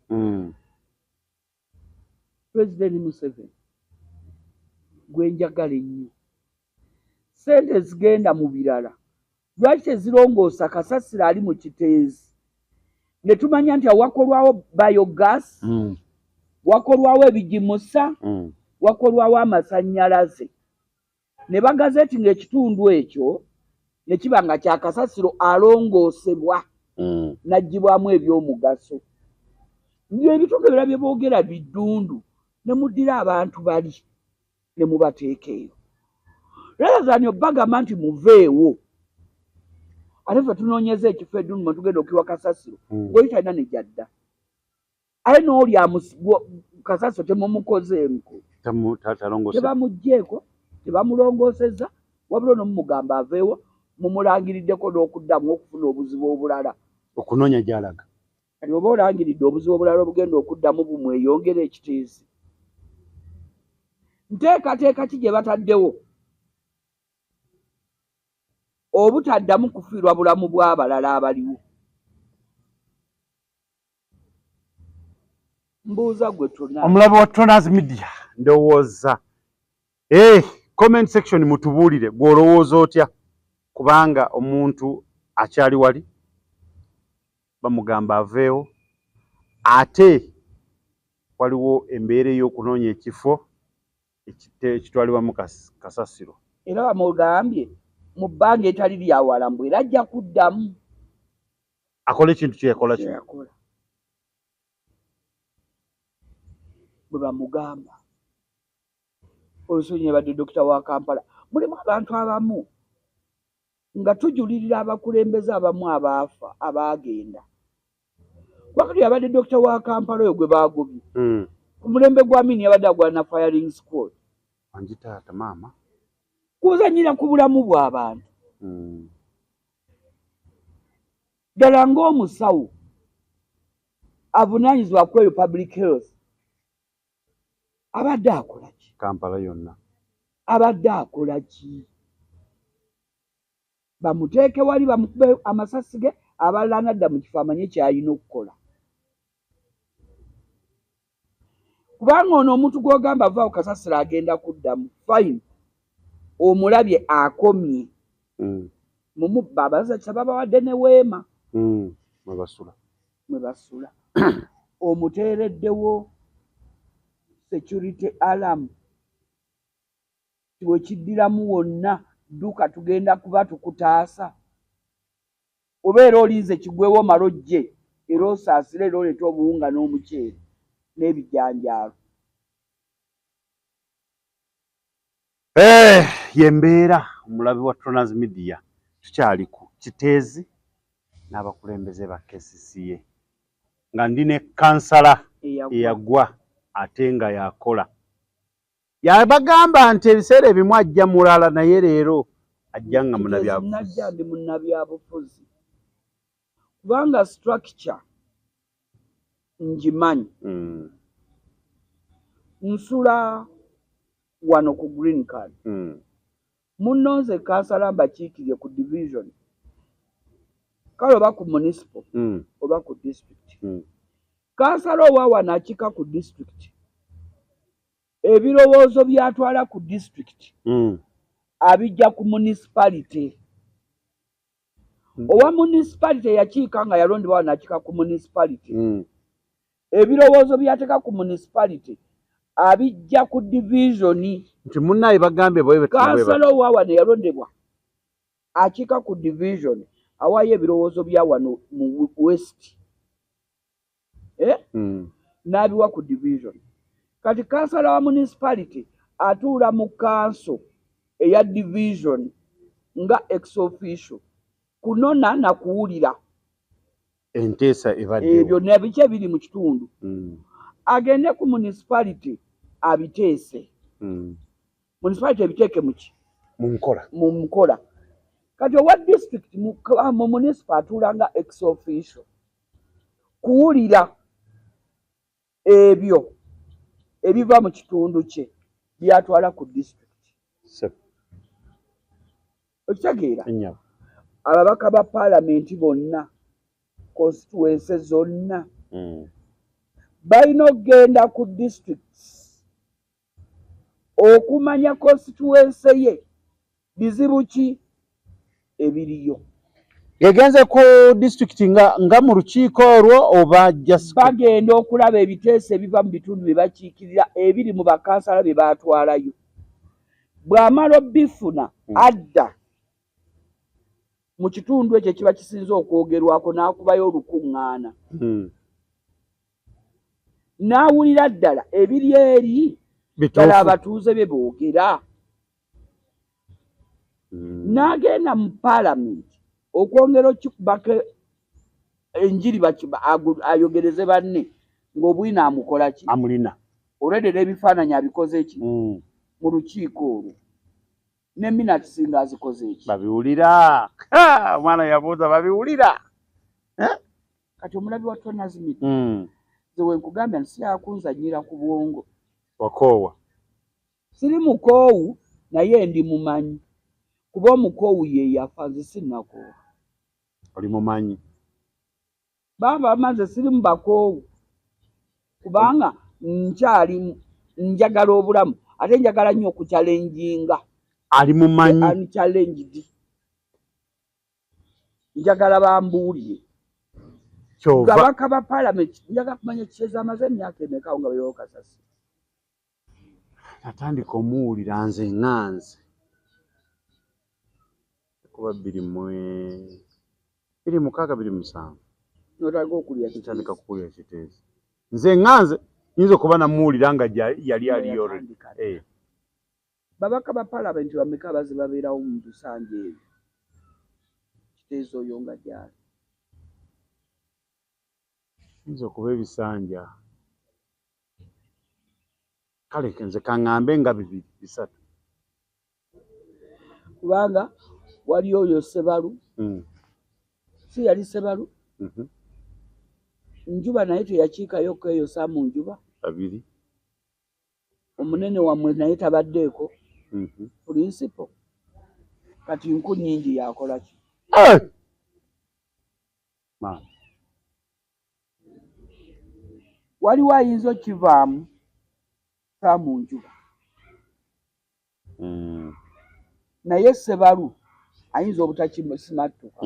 Pulezidenti Museveni gwe njagala ennyo. Ssente zigenda mu birala lwaki tezirongoosa kasasiro ali mu kiteezi ne tumanya nti awakolwawo biogas wakolwawo ebigimusa wakolwawo amasannyalaze ne bagazeeti ng'ekitundu ekyo ne kiba nga kya kasasiro alongoosebwa n'aggyibwamu ebyomugaso. Ebitundu ebirala bye boogera biddundu ne muddira abantu bali ne mubateeka eyo rather bagamba nti muveewo ate ffe tunoonyeza ekifo eddundu mwe tugenda okukiwa kasasiro ng'oli talina ne gyadda aye n'oli kasasiro temumukozeemuko tebamugjeeko tebamulongoosezza wabula nomumugamba aveewo mumulangiriddeko n'okuddamu okufuna obuzibu obulala okunoonya gy'alaga kati oba olangiridde obuzibu obulala obugenda okuddamu bumweyongera ekitiisi. Nteekateeka ki gye bataddewo obutaddamu kufiirwa bulamu bw'abalala abaliwo? Mbuuza gwe tuna omulabi wa Tronaz Media ndowooza comment section mutubuulire gw'olowooza otya, kubanga omuntu akyali wali bamugamba aveewo ate waliwo embeera ey'okunoonya ekifo ekitwalibwamu kasasiro, era bamugambye mu bbanga etali lyawalambwe era ajja kuddamu akola ekintu kye yakola kino. Bwe bamugamba olusonyi yabadde dokita wa Kampala. Mulimu abantu abamu nga tujulirira abakulembeze abamu abaafa abaagenda. Wakati yabadde dokita wa Kampala oyo gwe baagobye ku mulembe gwa Amini yabadde agwana firing squad. Wangi taata maama Kuzanyira ku bulamu bw'abantu. Ddala ng'omusawo avunaanyizibwa ku eyo public health abadde akola ki? Kampala yonna abadde akola ki? Bamuteeke wali bamukube amasasi ge, abalala n'adda mu kifo amanye ky'alina okukola. Kubanga ono omuntu gw'ogamba avaawo kasasiro agenda kuddamu fine, omulabye akomye mumubba abazakisa babawadde ne weema mwe basula omuteereddewo security alarm tiwe kiddiramu wonna dduka tugenda kuba tukutaasa. Obeera olinze kigwewo malojje era osaasire era oleeta obuwunga n'omuceere n'ebijanjaalo. Yembeera omulabi wa Tronaz Media tukyali ku Kiteezi n'abakulembeze ba KCCA nga ndi ne kansala eyagwa ate nga yakola. Yabagamba nti ebiseera ebimu ajja mulala naye leero ajja nga munnabyabufuzi. Najja ndi munnabyabufuzi kubanga structure ngimanyi. Nsula wano ku Green Card. Munnonze kansala mbakiikirye ku division kale oba ku municipal oba ku district. Kansala owa wano akika ku district ebirowoozo byatwala ku district abijja ku municipality. Owa municipality yakiika nga yalondebwa wano akika ku municipality. Ebirowoozo byateeka ku municipality abijja ku division. Nti munnaye bagambye bwe kansala owa wano yalondebwa akika ku division awaayo ebirowoozo bya wano mu west n'abiwa ku division. Kati kansala wa municipality atuula mu kanso eya division nga ex officio kunona na kuwulira enteesa ebadde ebyo nebiki ebiri mu kitundu. Agende ku municipality abiteese. Municipality ebiteeke muki mu nkola. Kati owa district mu municipal atuula nga ex officio kuwulira ebyo ebiva mu kitundu kye byatwala ku district. Okitegeera ababaka ba paalamenti bonna constituency zonna balina okugenda ku districts okumanya constituency ye bizibu ki ebiriyo. Yagenze ku district nga mu lukiiko olwo oba just bagenda okulaba ebiteeso ebiva mu bitundu bye bakiikirira ebiri mu bakansala bye baatwalayo. Bw'amala obifuna adda mu kitundu ekyo kiba kisinze okwogerwako n'akubayo olukuŋŋaana. N'awulira ddala ebiri eri ddala abatuuze be boogera. N'agenda mu paalamenti okwongera okikubako enjiri ayogereze banne ng'obwina amukola ki? Amulina. Olwedde n'ebifaananyi abikoze ki? Mu lukiiko olwo. Ne minati singa azikoze ki? Babiwulira. Omwana yabuuza babiwulira. kati omulabi wa Tona's Media zewe nkugambya nti siyakunzanyira ku bwongo wakoowa siri mukoowu naye ndi mumanyi kuba omukoowu ye yafa nze sinnakoowa oli mumanyi baba amaze siri mu bakoowu kubanga nkyali njagala obulamu ate njagala nnyo okukyalenjinga ali mumanyi challenge njagala bambuulire kyova kabaka ba parliament njagala kumanya kicheza amaze emyaka emeka nga beyo kasasi natandika omuwulira nze ŋŋanze kuba 26 notaga okulya kitandika kukulya kiteezi nze ŋŋanze nyinza okuba namuwulira nga yali aliyo babaka ba parliament bameka baze babeerawo mu tusanja ebyo kiteezi oyo nga gyali nyinza okuba ebisanja kale nze kaŋŋambe nga 2-3 kubanga wali oyo Sebalu si yali Sebalu Njuba naye teyakiikayo kweyosa mu njuba 2 omunene wamwe naye tabaddeeko principal kati nku nnyingi yakola ki waliwo ayinza okivaamu sa mu njuba naye Sebalu ayinza obutakimusimattuka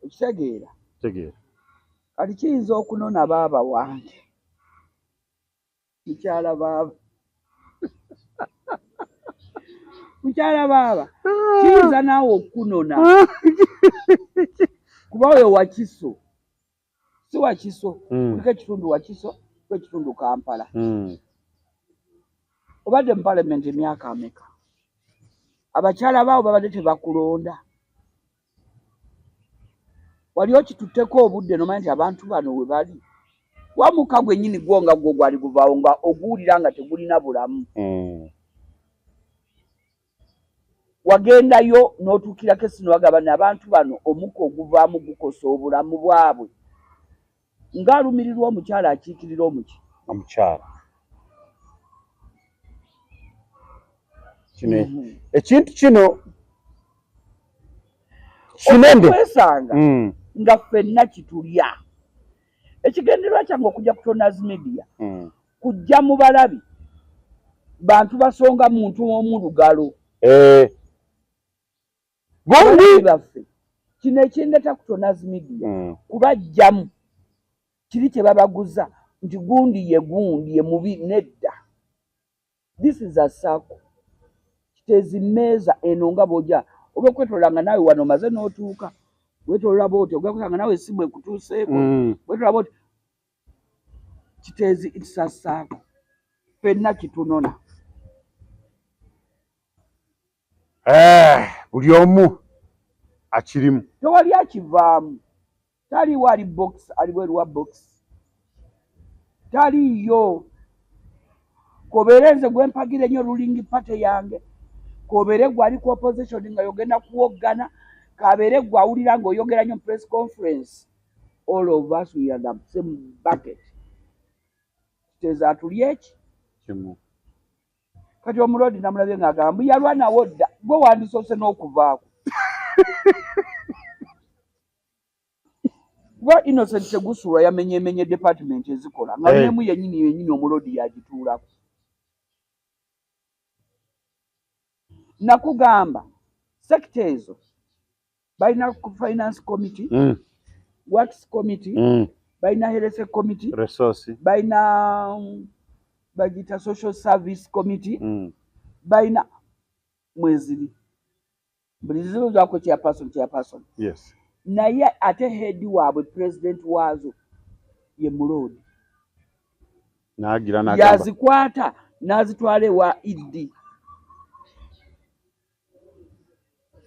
okitegeera kati kiyinza okunona baaba wange mukyala baaba mukyala baaba kiyinza naawe okunona kuba oyo Wakiso si Wakiso kuliko ekitundu Wakiso kuliko ekitundu Kampala obadde mu parliament emyaka ameka abakyala baabo babadde tebakulonda wali okitutteko obudde nomanyi nti abantu bano we bali wamuka gwennyini gwo nga gwo gwali guvaawo nga oguwulira nga tegulina bulamu wagendayo n'otuukirako esino bagabana abantu bano omukka oguvaamu gukosa obulamu bwabwe ng'alumirirwa omukyala akiikirira omukyala ekintu kino kinende okwesanga nga ffenna kitulya ekigendererwa kyange okujja ku Tona's Media kujja mu balabi bantu basonga muntu omulugalo gundi baffe kino ekindeta ku Tona's Media kubajjamu kiri kye babaguza nti gundi ye mubi nedda this is a circle kitezi mmeeza eno nga bw'ojja oba okwetolanga naawe wano maze n'otuuka wetolola bw'oti ogakusanga naawe essimu ekutuuseeko wetolola bw'oti kiteezi ekisassaako ffenna kitunona buli omu akirimu tewali akivaamu taliwo ali box ali bweru wa box taliyo kobeere nze gwe mpagira ennyo ruling party yange kobeere gwe ali ku opposition nga yogenda kuwoggana kabeere gwe awulira ng'oyogera nnyo mu press conference all of us we are the same bucket kiteeza atulye eki kimu kati omulodi namulabye ng'agamba yalwanawo dda gwe wandisoose n'okuvaako kuba Innocent Tegusulwa yamenyeemenye department ezikola nga nemu yennyini omulodi yagituulako nakugamba sekita ezo balina finance committee works committee balina health committee balina bagita social service committee balina mweziri buli zizo zako chairperson yes naye ate head waabwe president waazo ye mulodi nagira nagamba yazikwata nazitwale wa iddi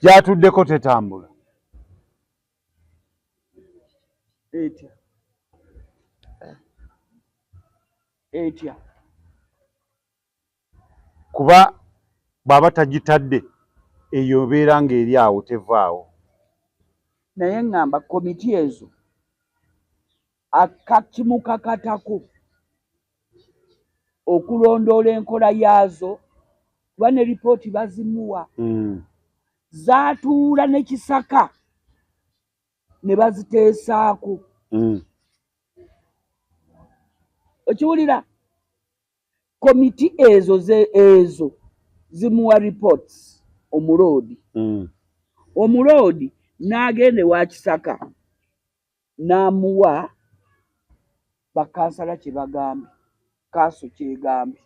jatuddeko tetambula etya kuba baba tagitadde eyo beera ng'eri awo tevaawo naye ngamba komiti ezo akakimukakatako okulondoola enkola yaazo kuba ne lipooti bazimuwa zaatuula ne Kisaka ne baziteesaako okiwulira komiti ezo zimuwa reports omuloodi omuloodi n'agende wa Kisaka n'amuwa bakansala kye bagambye kaaso kyegambye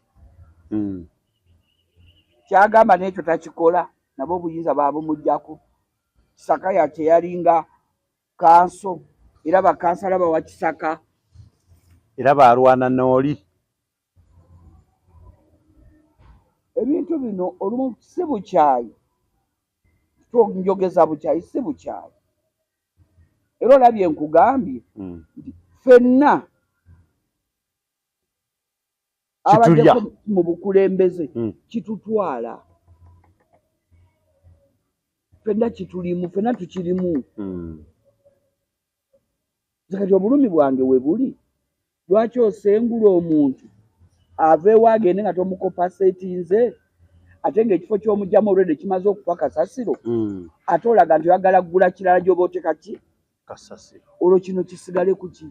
kyagamba n'ekyo takikola nabo obuyinza baabumugyako Kisaka yakye yalinga kanso era bakansala bawa Kisaka era baalwana n'oli ebintu bino olumu si bukyayi njogeza bukyayi si bukyayi era olabye nkugambye nti ffenna abadde mu bukulembeze kitutwala ffenna kitulimu ffenna tukirimu kati obulumi bwange we buli lwaki osengula omuntu aveewo agende nga tomukopasetinze ate ng'ekifo ky'omugyamu olwedde kimaze okufa kasasiro ate olaga nti oyagala kugula kirala gy'oba oteka ki kasasiro olwo kino kisigale ku ki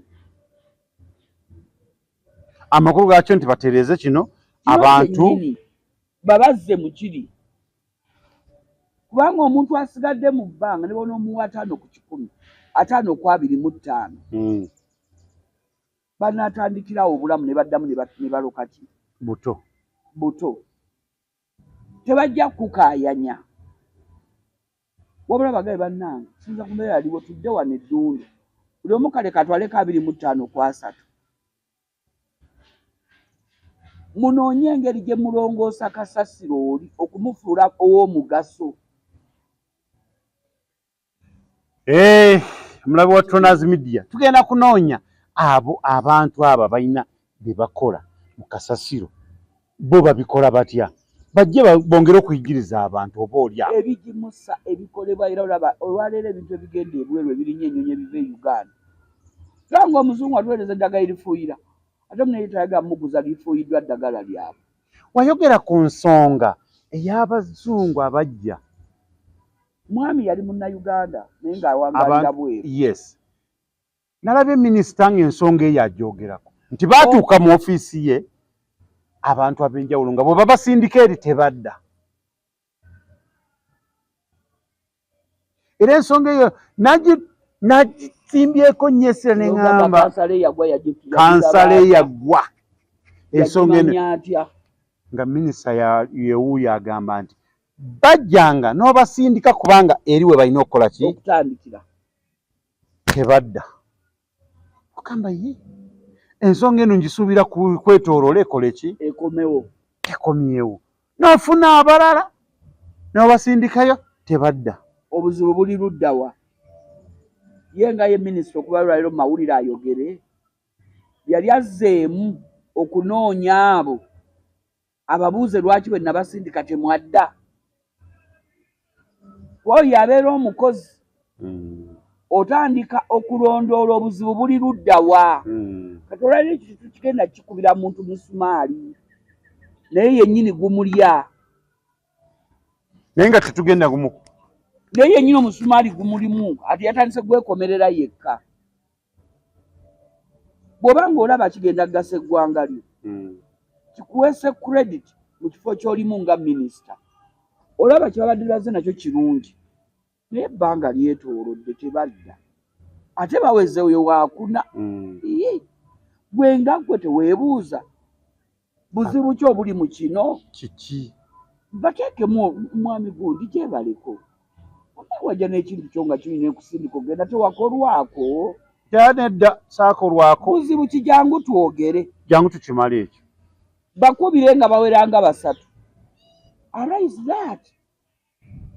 amakulu gaakyo nti batereeze kino abantu babazze mu kiri kubanga omuntu asigadde mu bbanga ne bona omuwa 5 ku 10 5 ku 25 banaatandikirawo obulamu ne baddamu ne baloka ki buto tebajja kukaayanya wabula bagabe bannange sinza ku mbeera aliwo tudde wano eddundu buli omu kale katwaleko 25 ku 3 munoonye engeri gye mulongoosa kasasiro oli okumufuula ow'omugaso mulabe wa Tronaz Media tugenda kunoonya abo abantu abo balina bye bakola mu kasasiro bo babikola batya bajje bongere okuyigiriza abantu oba olya ebigimusa ebikolebwa era olaba olwaleero ebintu ebigenda ebweru ebirinya ennyonyi ebiva e Uganda langa omuzungu atuweereza eddagala erifuuyira ate muneyetaga muguza lifuuyiddwa ddagala lyabwe wayogera ku nsonga ey'abazungu abajja mwami yali munnayuganda naye ng'awangalira bweru yes nalabye minisita ng'ensonga eyo agyogerako nti baatuuka mu ofiisi ye abantu ab'enjawulo nga bwe babasindika eri tebadda era ensonga eyo nagisimbyeko nnyo essira ne ŋŋamba kansala eyagwa ensonga eno nga minisita yewuuyo agamba nti bajjanga n'obasindika kubanga eri we balina okukola ki okutandikira tebadda okamba ye ensonga eno ngisuubira kwetooloola ekole ki ekomewo tekomyewo n'ofuna abalala n'obasindikayo tebadda obuzibu buli luddawa ye nga ye minisita okuba lwaliro mu mawulire ayogere yali azzeemu okunoonya abo ababuuze lwaki bwe nabasindika temwadda oyo abeera omukozi otandika okulondoola obuzibu buli luddawa kati olwaliro ekintu kigenda kikubira muntu musumaali naye yennyini gumulya naye nga tetugenda gumu naye yennyini omusumaali gumulimu ati yatandise gwekomerera yekka bw'oba ng'olaba kigenda kugasa eggwanga lyo kikuweese credit mu kifo ky'olimu nga minisita olaba kyebabadde baze nakyo kirungi naye ebbanga lyetoolodde tebadda ate baweze oyo waakuna gwe nga gwe teweebuuza buzibu ki obuli mu kino kiki bateekemu mwami gundi gyebaleko wajja n'ekintu kyo nga kirina ekusindika ogenda tewakolwako nedda saakolwako buzibu kijangu twogere jangu tukimala ekyo bakubire nga baweranga 3 arise that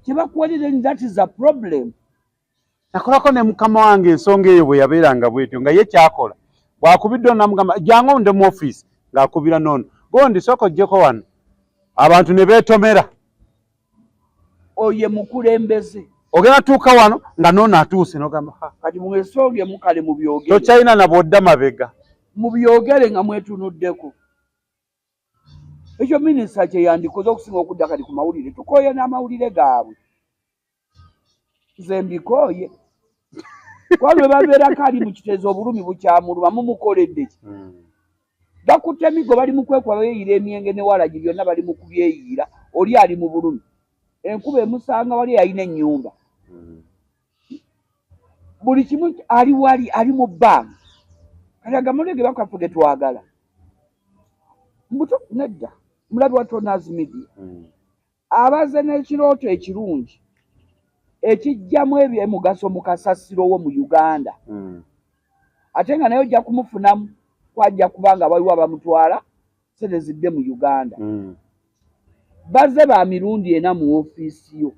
kyebakuwalire that is a problem nakolako ne mukama wange ensonga eyo bwe yabeeranga bwetyo nga ye kyakola bwakubidde namugamba jangu nde mu ofiisi ng'akubira noono gondi sooka oggyeko wano abantu ne beetomera oye mukulembeze ogenda tuuka wano nga nono atuuse n'ogamba kati mwesonge mukale mu byogere tokyalina na bwodda mabega mu byogere nga mwetunuddeko. Ekyo minisita kye yandikoze okusinga okudda kati ku mawulire. Tukooye n'amawulire gaabwe. Nze mbikooye. Kwalwe babeerako ali mu kiteezo obulumi bukyamuluma mumukoledde ki? Bakutte emigo bali mu kwekuba beeyira emyenge ne walagi byonna bali mu kubyeyiira. Oli ali mu bulumi. Enkuba emusanga wali yalina ennyumba. Buli kimu ali wali ali mu bbanga. Kati agamulege bakaffe ge twagala. Mbuto nedda. Mulabi wa Toners Media. Abaze n'ekirooto ekirungi ekijjamu ebyemugaso mu kasasiro wo mu Uganda. Ate nga naye ojja kumufunamu kwajja kubanga waliwo abamutwala sente zidde mu Uganda. Bazze ba mirundi ena mu ofiisi yo.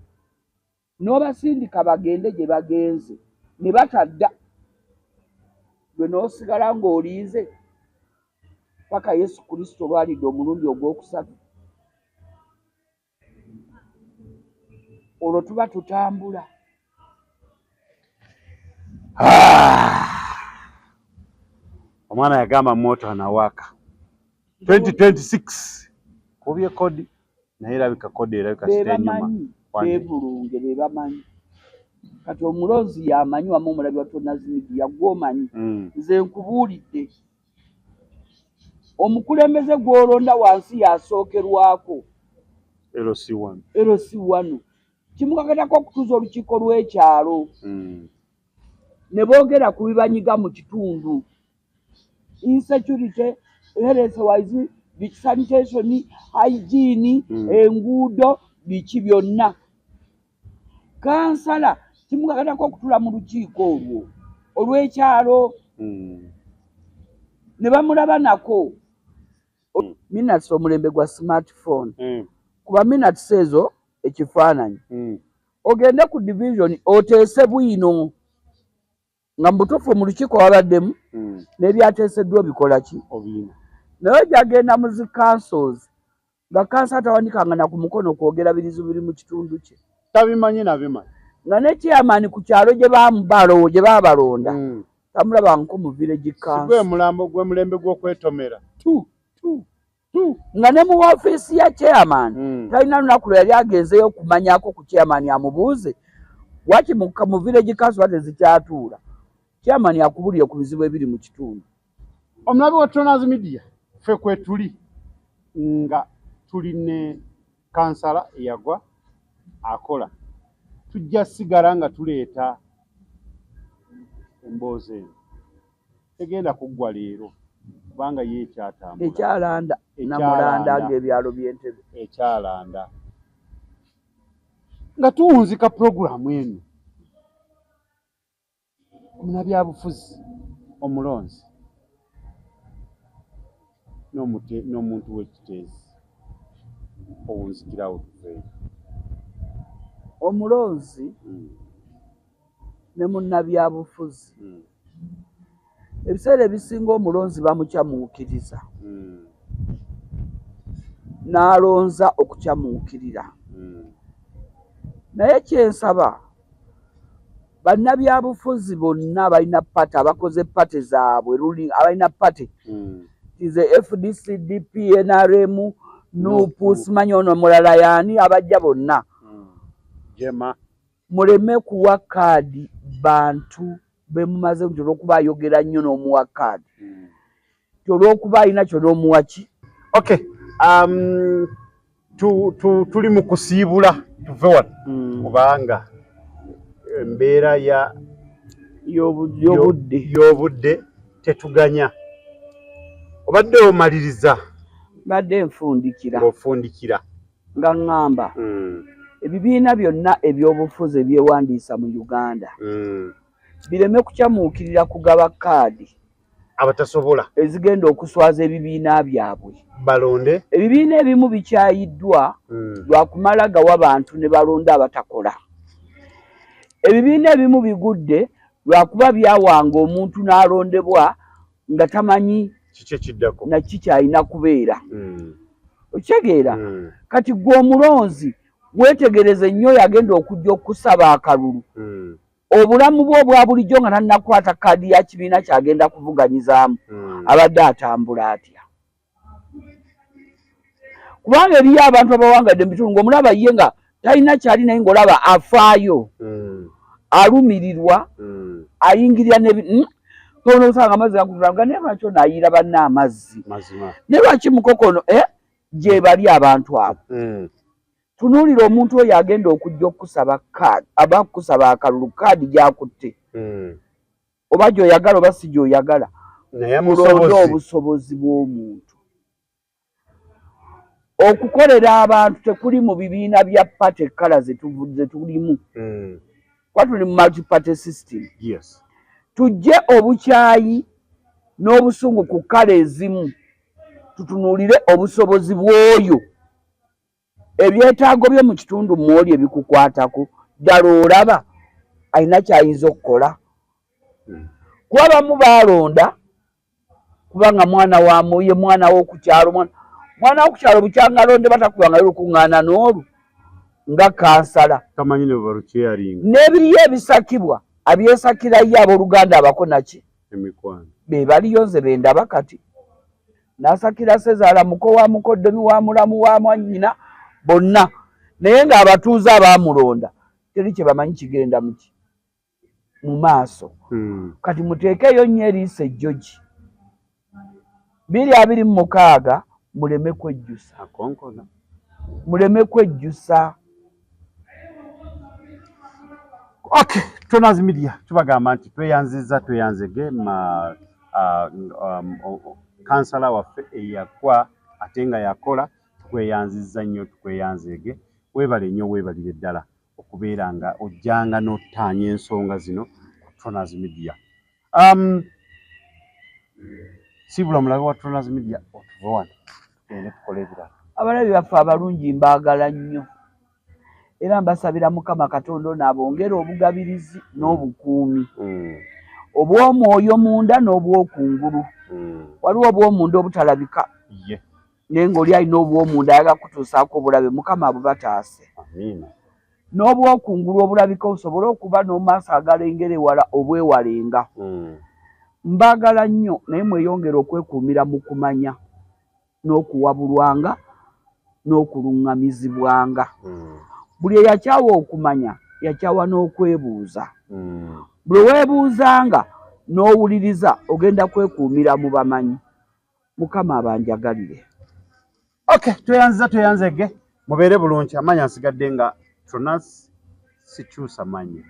N'obasindika bagende gye bagenze ne batadda. Gwe n'osigala ng'oliize paka Yesu Kristo lwalidde omulundi ogwokusatu. Olwo tuba tutambula. Omwana yagamba moto anawaka 2026 kubye kodi naye erabika kodi erabika sitenyuma bebulunge bebamanyi kati omulozi yamanyi wamu omulabi wa Toners Media gwomanyi. Nze nkubuulidde omukulembeze gw'olonda wansi yasookerwako LC1 kimukakatako okutuuza olukiiko lw'ekyalo ne boogera ku bibanyiga mu kitundu. Insecurity, health-wise, sanitation, hygiene, enguudo, biki byonna. Kansala kimukakatako okutula mu lukiiko olwo olw'ekyalo ne bamulaba nako. Minutes omulembe gwa smartphone kuba minutes ezo ekifaananyi ogende ku division oteese bwino nga mbutuufu mu lukiiko wabaddemu n'ebyateeseddwa bikola ki naye ojagenda mu zi councils nga kansa tawanikanga na ku mukono kwogera birizu biri mu kitundu kye tabimanyi nabimanyi nga ne chairman ku kyalo gye baabalonda tamulabangako mu village council gwe mulembe gw'okwetomera nga ne mu ofiisi ya chairman talina lunaku lwe yali agenzeyo okumanyako ku chairman amubuuze waki mu village council ate zikyatuula. Chairman yakubulire ku bizibu ebiri mu kitundu. Omulabi wa Toners Media ffe kwe tuli nga tuli ne kansala eyagwa akola tujja sigala nga tuleeta emboozi eno tegenda kuggwa leero kubanga ye ekyatambula ekyalanda namulanda ng'ebyalo by'Entebbe ekyalanda nga tuwunzika puroguramu eno omunabyabufuzi omulonzi n'omuntu w'ekiteezi owunzikirawo tuveeyo omulonzi ne munnabyabufuzi ebiseera ebisinga omulonzi bamukyamuukiriza n'alonza okukyamuukirira naye kyensaba bannabyabufuzi bonna balina pate abakoze pate zaabwe abalina pate tize FDC DP NRM NUP simanyi ono mulala yaani abajja bonna jema muleme kuwa kaadi bantu bemumaze nti olw'okuba ayogera nnyo n'omuwa kaadi ti olw'okuba alina kyo n'omuwa ki. Okay, tuli mu kusiibula tuve wano kubanga embeera y'obudde tetuganya. Obadde omaliriza? Badde nfundikira. Ng'ofundikira nga ŋŋamba ebibiina byonna ebyobufuzi ebyewandiisa mu Uganda bireme kukyamuukirira kugaba kaadi abatasobola ezigenda okuswaza ebibiina byabwe balonde. Ebibiina ebimu bikyayiddwa lwakumala gawa abantu ne balonda abatakola. Ebibiina ebimu bigudde lwakuba byawanga omuntu n'alondebwa nga tamanyi kiki ekiddako na kiki alina kubeera. Okitegeera kati gwe omulonzi wetegereze nnyo yagenda okujja okusaba akalulu obulamu bwo obwa bulijjo nga tannakwata kaadi ya kibiina kyagenda kuvuganyizaamu abadde atambula atya kubanga eriyo abantu abawangadde mu bitundu ng'omulaba ye nga talina kyali naye ng'olaba afaayo alumirirwa ayingirira tolina osanga amazzi gakutulanga naye lwaki ono ayiira banne amazzi naye lwaki mukokono gye bali abantu abo tunuulira omuntu oyo agenda okujja okusaba kaadi aba kusaba akalulu kaadi gy'akutte oba gy'oyagala oba si gy'oyagala mulonde obusobozi bw'omuntu okukolera abantu tekuli mu bibiina bya party kala ze tulimu kuba tuli mu multi party system tujje obukyayi n'obusungu ku kala ezimu tutunuulire obusobozi bw'oyo ebyetaago byo mu kitundu mwoli ebikukwatako ddala olaba alina kyayinza okukola kuba bamu baalonda kubanga mwana wamuye mwana w'okukyalo mwana w'okukyalo bukyanga alonde batakubanga lukuŋŋaana n'olwo nga kansala tamanyi ne balukyeringa n'ebiriyo ebisakibwa abyesakira ye abooluganda abako naki emikwano be baliyo nze bendaba kati n'asakira Sezaala muko wa mukoddomi wa mulamu wa mwannyina bonna naye ng'abatuuze abaamulonda teri kye bamanyi kigenda mu maaso kati muteekeeyo nnyo eriisa ejjogi 2026 muleme kwejjusa muleme kwejjusa. Okay, Turners Media tubagamba nti tweyanzege kansala waffe eyakwa ate nga yakola tukweyanziza nnyo tukweyanzege weebale nnyo weebalire ddala okubeera nga ojjanga n'ottaanya ensonga zino ku Turners Media. Sibula mulabe wa Turners Media otuve wano tugende tukole ebirala. Abalabi baffe abalungi mbaagala nnyo era mbasabira Mukama Katonda ono abongere obugabirizi n'obukuumi obw'omwoyo munda n'obw'okungulu. Waliwo obw'omunda obutalabika naye ng'oli alina obw'omunda ayaga kutuusaako obulabe Mukama abubataase. N'obw'okungulu obulabika osobole okuba n'omaaso agalengera ewala obwewalenga. Mbaagala nnyo naye mweyongere okwekuumira mu kumanya n'okuwabulwanga n'okuluŋŋamizibwanga. Buli eyakyawa okumanya yakyawa n'okwebuuza. Buli weebuuzanga n'owuliriza ogenda kwekuumira mu bamanyi. Mukama abanjagalire. Okay, tweyanzege mubeere bulungi amanya nsigadde nga Turners sikyusa manyi.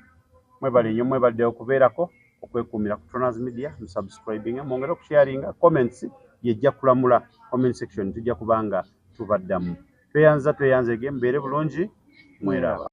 Mwebale nnyo mwebadde okubeerako okwekuumira ku Turners Media musubscribing mwongere okusharinga comments yejja kulamula comment section tujja kubanga tubaddamu. Tweyanzege mubeere bulungi mweraba.